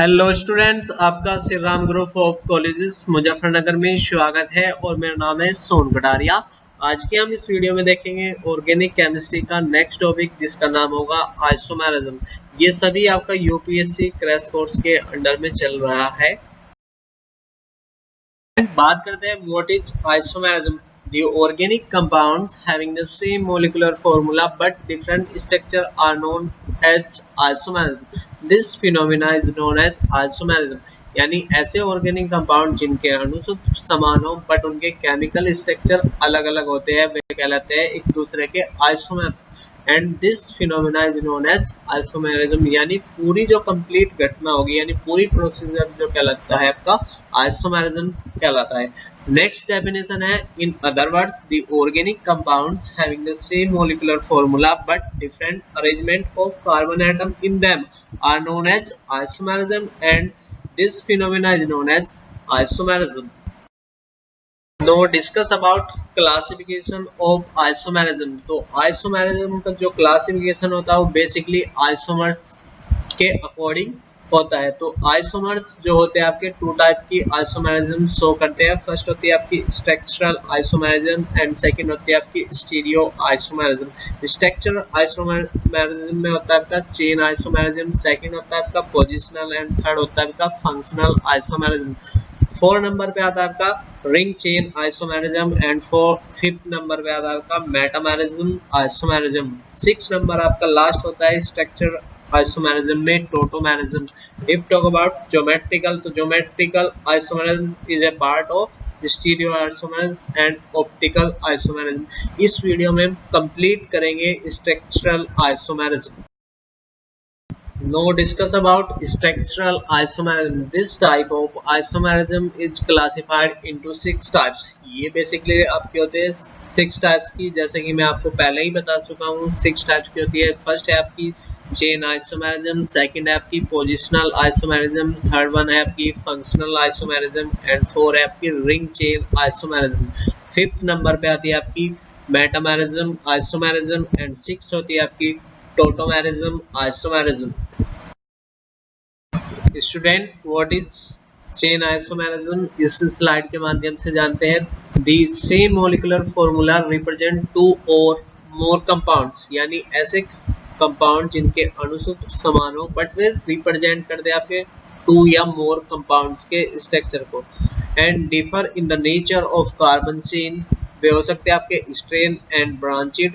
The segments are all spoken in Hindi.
हेलो स्टूडेंट्स, आपका Shri Ram group of colleges Muzaffarnagar में स्वागत है और मेरा नाम है सोनू कटारिया। आज के हम इस वीडियो में देखेंगे ऑर्गेनिक केमिस्ट्री का नेक्स्ट टॉपिक जिसका नाम होगा आइसोमेरिज्म। ये सभी आपका यूपीएससी क्रैश कोर्स के अंडर में चल रहा है। बात करते हैं what is isomerism. The organic compounds having the same molecular formula but different structure are known as isomerism. This phenomena is known as isomerism. यानी ऐसे ऑर्गेनिक कंपाउंड जिनके अणुसूत्र समान हो बट उनके केमिकल स्ट्रक्चर अलग अलग होते हैं वे कहलाते हैं एक दूसरे के isomers. And this phenomena is known as isomerism. यानी पूरी जो कंप्लीट घटना होगी यानी पूरी प्रोसीजर जो कहलाता है आपका आइसोमेरिज्म कहलाता है। नेक्स्ट डेफिनेशन है in other words the organic compounds having the same molecular formula but different arrangement of carbon atom in them are known as isomerism and this phenomena is known as isomerism. No discuss about classification of isomerism. तो आइसोमेरिज्म का जो क्लासिफिकेशन होता है वो बेसिकली आइसोमर्स के अकॉर्डिंग होता है। तो आइसोमर्स जो होते हैं आपके टू टाइप की आइसोमेरिज्म शो करते हैं। फर्स्ट होती है आपकी स्ट्रक्चरल आइसोमेरिज्म एंड सेकंड होती है आपकी स्टीरियो आइसोमेरिज्म। स्ट्रक्चरल आइसोमेरिज्म में होता है आपका चेन आइसोमेरिज्म, सेकंड होता है आपका पोजिशनल एंड थर्ड होता है आपका फंक्शनल आइसोमेरिज्म। 4 नंबर पे आता है आपका ring chain isomerism and 5th number पे आता है आपका मेटामेरिज्म आइसोमेरिज्म। 6 नंबर आपका लास्ट होता है स्ट्रक्चर आइसोमेरिज्म में tautomerism. If talk about geometrical, तो geometrical isomerism is a part of stereo isomerism and optical isomerism. इस वीडियो में हम कंप्लीट करेंगे structural isomerism. Now discuss about structural isomerism. This type of isomerism is classified into 6 types. ये basically आपके होते हैं 6 types की, जैसे कि मैं आपको पहले ही बता चुका हूँ 6 types की होती है। फर्स्ट है आपकी चेन आइसोमेरिज्म, सेकंड है आपकी पोजिशनल आइसोमेरिज्म, थर्ड वन है आपकी फंक्शनल आइसोमेरिज्म एंड 4 है आपकी ring chain isomerism. 5th number पे आती है आपकी मेटामेरिज्म आइसोमेरिज्म एंड 6 होती है आपकी tautomerism isomerism. Student what is chain isomerism इस स्लाइड के माध्यम से जानते हैं। The same molecular formula represent 2 और मोर कंपाउंड्स। यानी ऐसे कंपाउंड जिनके अणुसूत्र समान हो बट वे रिप्रेजेंट करते हैं आपके 2 या मोर कंपाउंड्स के स्ट्रक्चर को। And differ in the nature of carbon chain. वे हो सकते हैं आपके स्ट्रेन एंड ब्रांचेड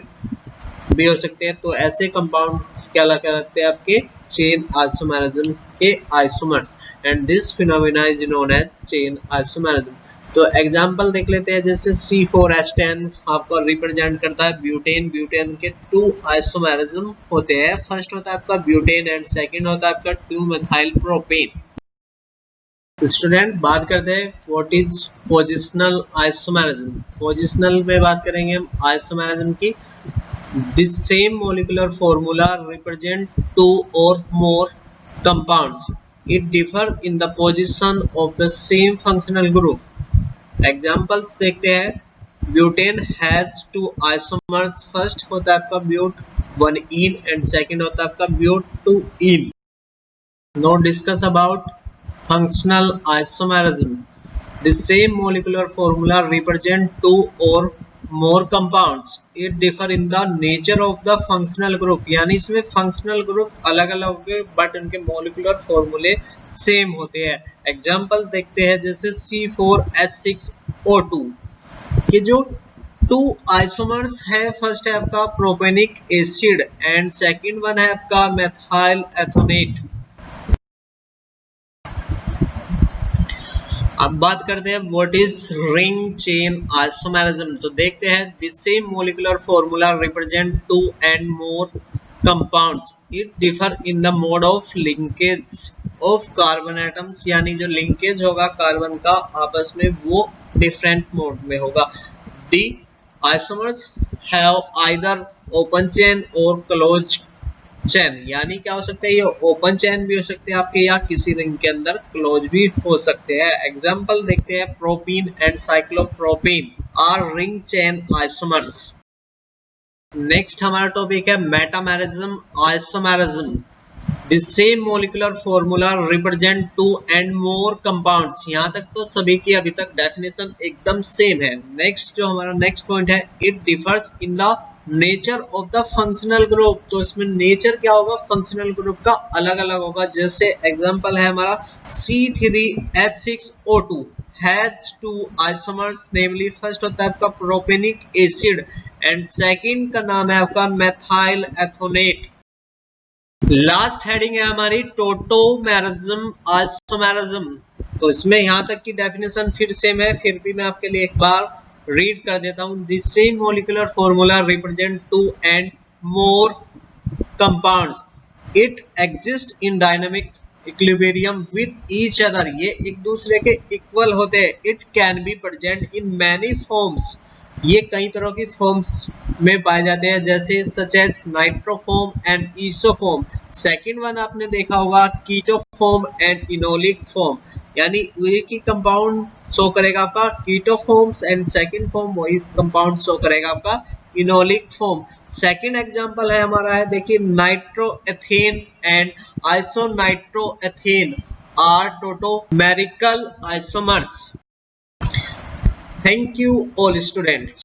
भी हो सकते हैं। तो ऐसे कंपाउंड क्या कहलाते हैं आपके चेन आइसोमेरिज्म के isomers and this phenomena is known as chain isomerism. तो एग्जांपल देख लेते हैं, जैसे C4H10 आपको रिप्रेजेंट करता है ब्यूटेन। ब्यूटेन के 2 आइसोमेरिज्म होते हैं। फर्स्ट होता है आपका ब्यूटेन एंड सेकंड होता है आपका 2-methyl प्रोपेन। स्टूडेंट बात करते हैं what is positional isomerism. Positional में बात करेंगे हम आइसोमेरिज्म की। This same molecular formula represent 2 or more compounds. It differs in the position of the same functional group. Examples देखते हैं। Butane has 2 isomers. First होता है आपका ब्यूट 1-ene and second होता है आपका ब्यूट 2-ene. Now discuss about functional isomerism. The same molecular formula represent 2 or more compounds. It differ in the nature of the functional group. यानी इसमें functional group अलग अलग होंगे बट उनके molecular formulae सेम होते हैं। एग्जाम्पल देखते हैं, जैसे C4H6O2 के जो 2 आइसोमर्स है। फर्स्ट है आपका प्रोपेनिक एसिड एंड सेकंड वन है आपका मेथाइल एथोनेट। अब बात करते हैं what is ring chain isomerism. तो देखते हैं the same molecular formula represent 2 and more compounds. It differ in the mode of linkage of carbon atoms. यानी जो लिंकेज होगा कार्बन का आपस में वो डिफरेंट मोड में होगा। The isomers have either open chain और क्लोज्ड चेन। यानी क्या हो सकता है, ये ओपन चेन भी हो सकते हैं आपके या किसी रिंग के अंदर क्लोज भी हो सकते हैं। एग्जांपल देखते हैं, propene and cyclopropene R ring chain isomers. Next हमारा टॉपिक है metamerism isomerism. The same molecular formula represent two and more compounds। यहाँ तक तो सभी की अभी तक डेफिनेशन एकदम सेम है। नेक्स्ट जो हमारा नेक्स्ट पॉइंट है, it differs in the nature of the functional group. तो इसमें नेचर क्या होगा, फंक्शनल ग्रुप का अलग अलग होगा। जैसे एग्जांपल है हमारा C3H6O2 has two isomers, namely first होता है आपका प्रोपेनिक एसिड एंड सेकंड का नाम है आपका मेथाइल एथोनेट। लास्ट हेडिंग है हमारी टोटोमेरिज्म आइसोमेरिज्म। तो इसमें यहां तक की डेफिनेशन फिर सेम है, फिर भी मैं आपके लिए एक बार रीड कर देता हूं। The same molecular formula represent two and more compounds, it exists in dynamic equilibrium with each other। ये एक दूसरे के इक्वल होते हैं। it can be present in many forms, ये कई तरह की फॉर्म्स में पाए जाते हैं, जैसे such as nitroform and isoform. Second one आपने देखा होगा कीटोफॉर्म एंड इनोलिक फॉर्म, यानी एक ही कंपाउंड शो करेगा आपका कीटोफॉर्म्स एंड सेकंड फॉर्म वही कंपाउंड शो करेगा आपका इनोलिक फॉर्म। सेकंड एग्जांपल है हमारा है, देखिए nitroethane and isonitroethane are tautomerical isomers. Thank you all students.